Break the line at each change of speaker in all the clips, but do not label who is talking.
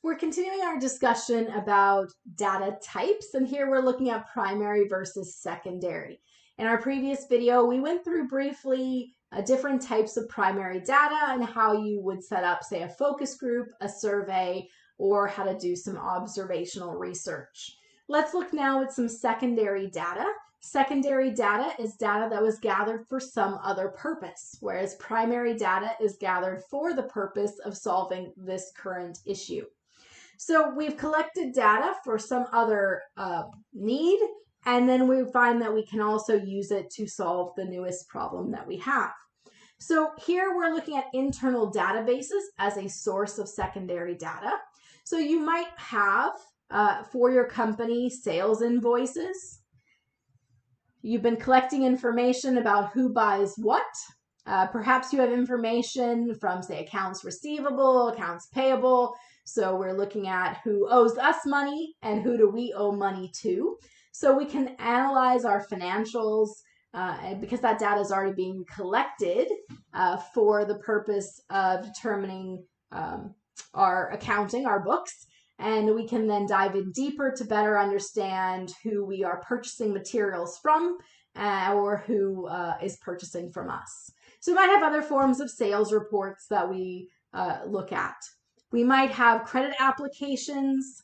We're continuing our discussion about data types, and here we're looking at primary versus secondary. In our previous video, we went through briefly different types of primary data and how you would set up, say, a focus group, a survey, or how to do some observational research. Let's look now at some secondary data. Secondary data is data that was gathered for some other purpose, whereas primary data is gathered for the purpose of solving this current issue. So we've collected data for some other need, and then we find that we can also use it to solve the newest problem that we have. So here we're looking at internal databases as a source of secondary data. So you might have, for your company, sales invoices. You've been collecting information about who buys what. Perhaps you have information from, say, accounts receivable, accounts payable. So we're looking at who owes us money and who do we owe money to. So we can analyze our financials because that data is already being collected for the purpose of determining our accounting, our books. And we can then dive in deeper to better understand who we are purchasing materials from or who is purchasing from us. So we might have other forms of sales reports that we look at. We might have credit applications.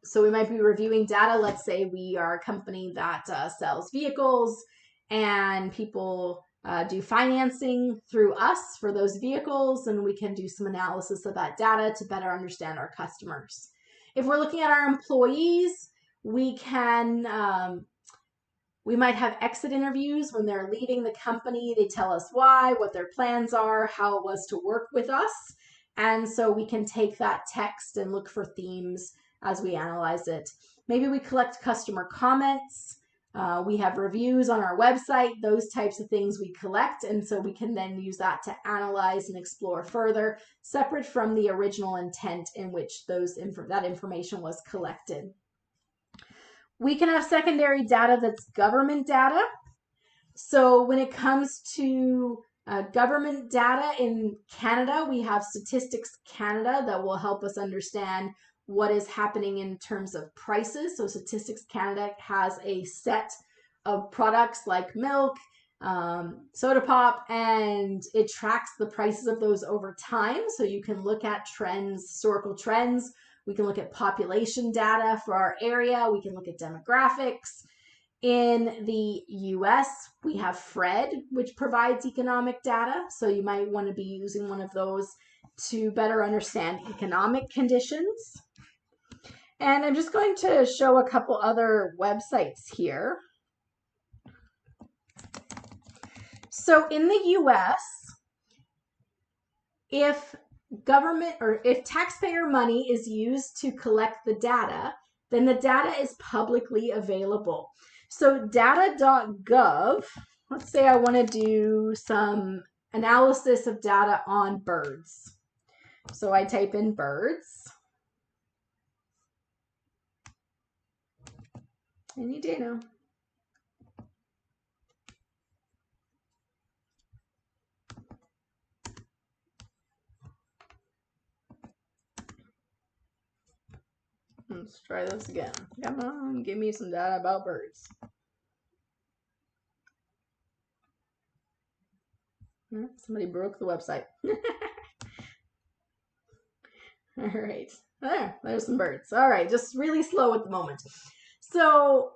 So we might be reviewing data. Let's say we are a company that sells vehicles and people do financing through us for those vehicles, and we can do some analysis of that data to better understand our customers. If we're looking at our employees, we might have exit interviews when they're leaving the company. They tell us why, what their plans are, how it was to work with us. And so we can take that text and look for themes as we analyze it. Maybe we collect customer comments. We have reviews on our website, those types of things we collect. And so we can then use that to analyze and explore further, separate from the original intent in which that information was collected. We can have secondary data that's government data. So when it comes to government data in Canada, we have Statistics Canada that will help us understand what is happening in terms of prices. So Statistics Canada has a set of products like milk, soda pop, and it tracks the prices of those over time. So you can look at trends, historical trends. We can look at population data for our area. We can look at demographics. In the US, we have Fred, which provides economic data. So you might want to be using one of those to better understand economic conditions. And I'm just going to show a couple other websites here. So in the US, if government or if taxpayer money is used to collect the data, then the data is publicly available. So data.gov, let's say I want to do some analysis of data on birds. So I type in birds. Any day now. Let's try this again. Come on, give me some data about birds. Somebody broke the website. All right. There's some birds. All right, just really slow at the moment. So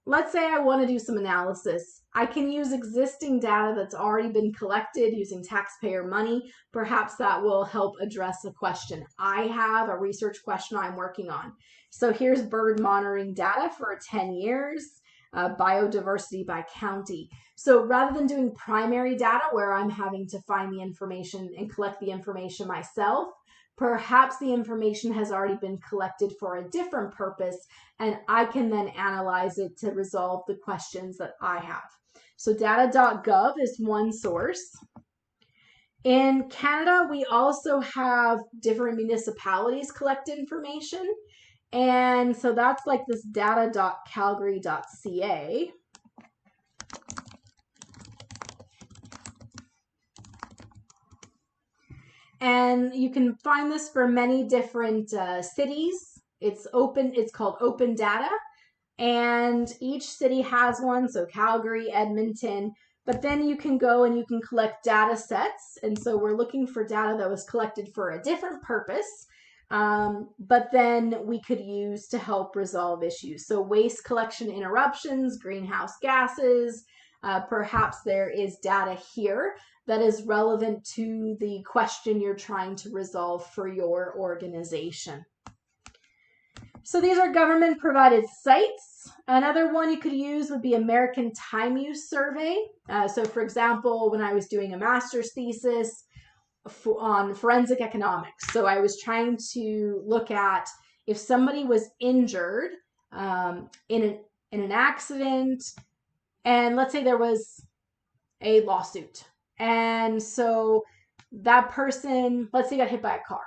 let's say I want to do some analysis. I can use existing data that's already been collected using taxpayer money. Perhaps that will help address a question I have, a research question I'm working on. So here's bird monitoring data for 10 years, biodiversity by county. So rather than doing primary data where I'm having to find the information and collect the information myself, perhaps the information has already been collected for a different purpose, and I can then analyze it to resolve the questions that I have. So data.gov is one source. In Canada, we also have different municipalities collect information. And so that's like this data.calgary.ca. And you can find this for many different cities. It's called Open Data. And each city has one, so Calgary, Edmonton. But then you can go and you can collect data sets. And so we're looking for data that was collected for a different purpose, but then we could use to help resolve issues. So waste collection interruptions, greenhouse gases, perhaps there is data here that is relevant to the question you're trying to resolve for your organization. So these are government provided sites. Another one you could use would be American Time Use Survey. So for example, when I was doing a master's thesis on forensic economics, so I was trying to look at if somebody was injured in an accident, and let's say there was a lawsuit. And so that person, let's say, got hit by a car.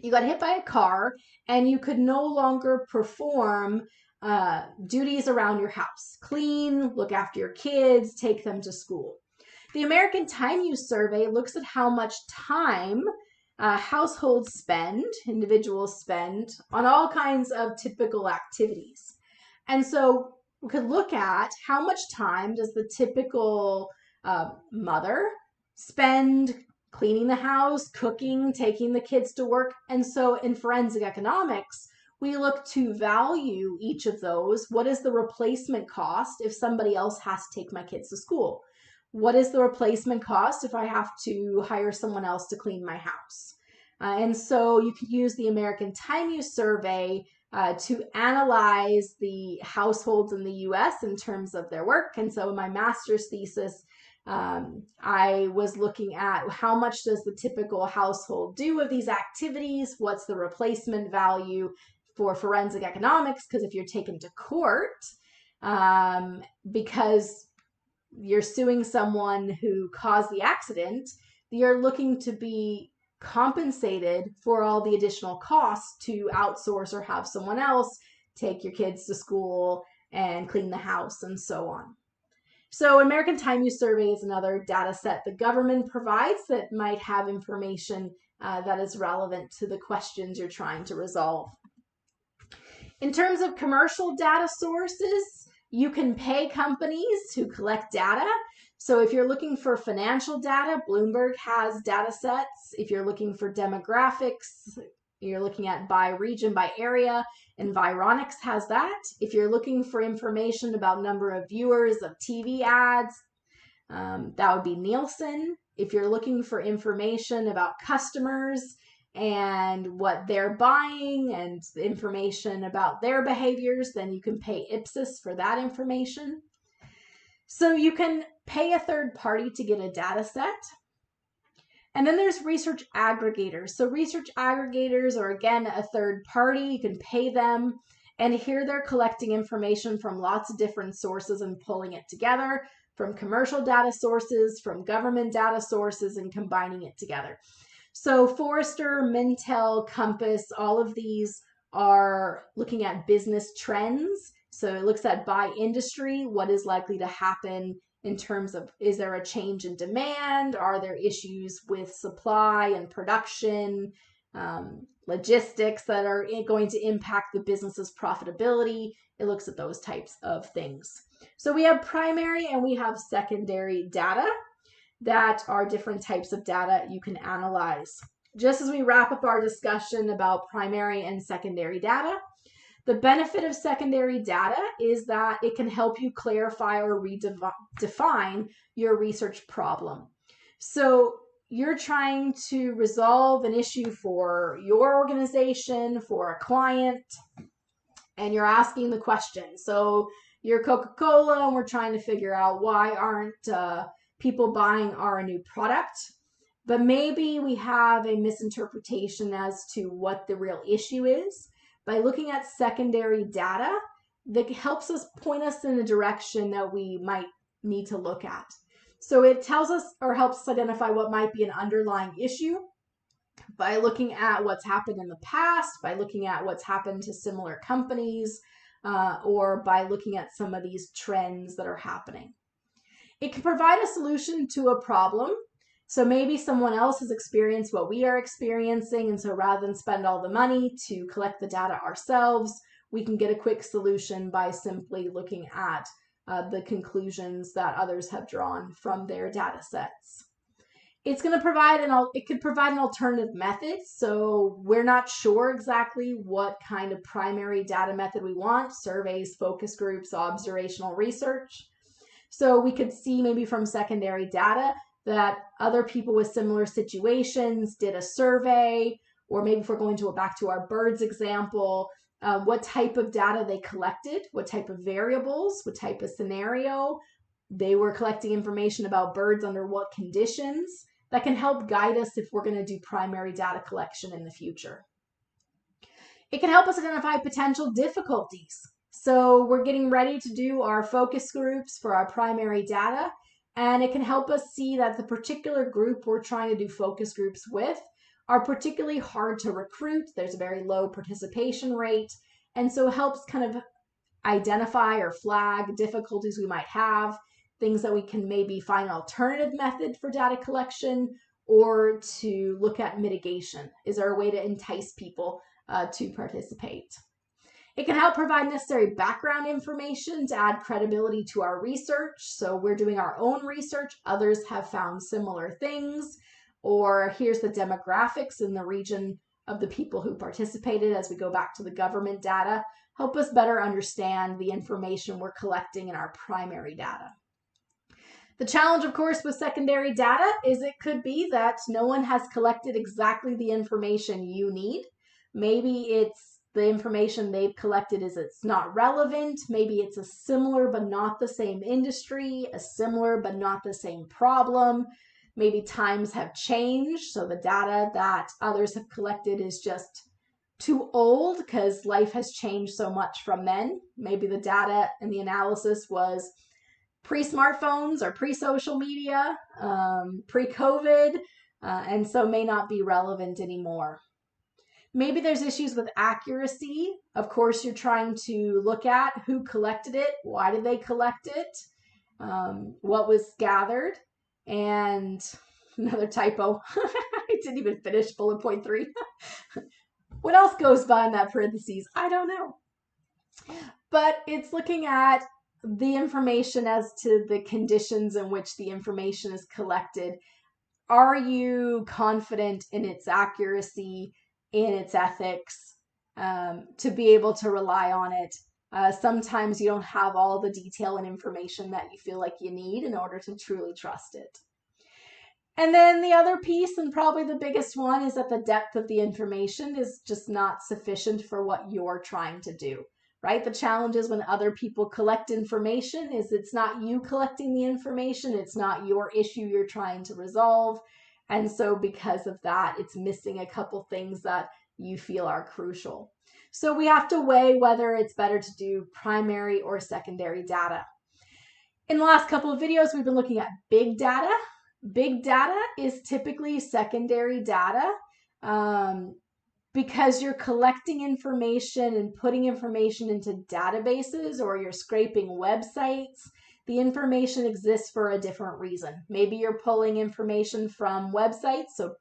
You got hit by a car and you could no longer perform duties around your house. Clean, look after your kids, take them to school. The American Time Use Survey looks at how much time households spend, individuals spend, on all kinds of typical activities. And so we could look at how much time does the typical mother spend cleaning the house, cooking, taking the kids to work. And so in forensic economics, we look to value each of those. What is the replacement cost if somebody else has to take my kids to school? What is the replacement cost if I have to hire someone else to clean my house? And so you can use the American Time Use Survey to analyze the households in the US in terms of their work. And so in my master's thesis, I was looking at how much does the typical household do of these activities? What's the replacement value for forensic economics? Because if you're taken to court, because you're suing someone who caused the accident, you're looking to be compensated for all the additional costs to outsource or have someone else take your kids to school and clean the house and so on. So American Time Use Survey is another data set the government provides that might have information that is relevant to the questions you're trying to resolve. In terms of commercial data sources, you can pay companies to collect data. So if you're looking for financial data, Bloomberg has data sets. If you're looking for demographics, you're looking at by region, by area, Environics has that. If you're looking for information about number of viewers of TV ads, that would be Nielsen. If you're looking for information about customers and what they're buying and information about their behaviors, then you can pay Ipsos for that information. So you can pay a third party to get a data set. And then there's research aggregators. So research aggregators are, again, a third party. You can pay them. And here they're collecting information from lots of different sources and pulling it together, from commercial data sources, from government data sources, and combining it together. So Forrester, Mintel, Compass, all of these are looking at business trends. So it looks at by industry, what is likely to happen in terms of, is there a change in demand? Are there issues with supply and production, logistics that are going to impact the business's profitability? It looks at those types of things. So we have primary and we have secondary data that are different types of data you can analyze. Just as we wrap up our discussion about primary and secondary data, the benefit of secondary data is that it can help you clarify or redefine your research problem. So you're trying to resolve an issue for your organization, for a client, and you're asking the question. So you're Coca-Cola, and we're trying to figure out why aren't people buying our new product. But maybe we have a misinterpretation as to what the real issue is. By looking at secondary data, that helps us point us in a direction that we might need to look at. So it tells us or helps us identify what might be an underlying issue by looking at what's happened in the past, by looking at what's happened to similar companies, or by looking at some of these trends that are happening. It can provide a solution to a problem. So maybe someone else has experienced what we are experiencing, and so rather than spend all the money to collect the data ourselves, we can get a quick solution by simply looking at the conclusions that others have drawn from their data sets. It could provide an alternative method. So we're not sure exactly what kind of primary data method we want: surveys, focus groups, observational research. So we could see maybe from secondary data that other people with similar situations did a survey, or maybe if we're going to back to our birds example, what type of data they collected, what type of variables, what type of scenario. They were collecting information about birds under what conditions. That can help guide us if we're going to do primary data collection in the future. It can help us identify potential difficulties. So we're getting ready to do our focus groups for our primary data, and it can help us see that the particular group we're trying to do focus groups with are particularly hard to recruit. There's a very low participation rate, and so it helps kind of identify or flag difficulties we might have, things that we can maybe find an alternative method for data collection, or to look at mitigation. Is there a way to entice people to participate? It can help provide necessary background information to add credibility to our research. So we're doing our own research, others have found similar things, or here's the demographics in the region of the people who participated as we go back to the government data. Help us better understand the information we're collecting in our primary data. The challenge, of course, with secondary data is it could be that no one has collected exactly the information you need. Maybe it's the information they've collected is it's not relevant. Maybe it's a similar but not the same industry, a similar but not the same problem. Maybe times have changed, so the data that others have collected is just too old because life has changed so much from then. Maybe the data and the analysis was pre-smartphones or pre-social media, pre-COVID, and so may not be relevant anymore. Maybe there's issues with accuracy. Of course, you're trying to look at who collected it, why did they collect it, what was gathered, and another typo. I didn't even finish bullet point 3. What else goes by in that parentheses? I don't know. But it's looking at the information as to the conditions in which the information is collected. Are you confident in its accuracy, in its ethics, to be able to rely on it? Sometimes you don't have all the detail and information that you feel like you need in order to truly trust it. And then the other piece, and probably the biggest one, is that the depth of the information is just not sufficient for what you're trying to do, right? The challenge is when other people collect information is it's not you collecting the information, it's not your issue you're trying to resolve. And so because of that, it's missing a couple things that you feel are crucial. So we have to weigh whether it's better to do primary or secondary data. In the last couple of videos, we've been looking at big data. Big data is typically secondary data because you're collecting information and putting information into databases, or you're scraping websites. The information exists for a different reason. Maybe you're pulling information from websites, so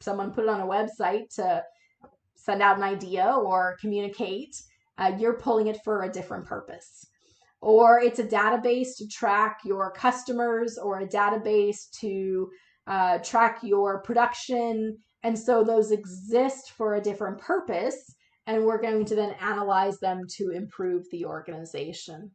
someone put it on a website to send out an idea or communicate. You're pulling it for a different purpose. Or it's a database to track your customers, or a database to track your production. And so those exist for a different purpose, and we're going to then analyze them to improve the organization.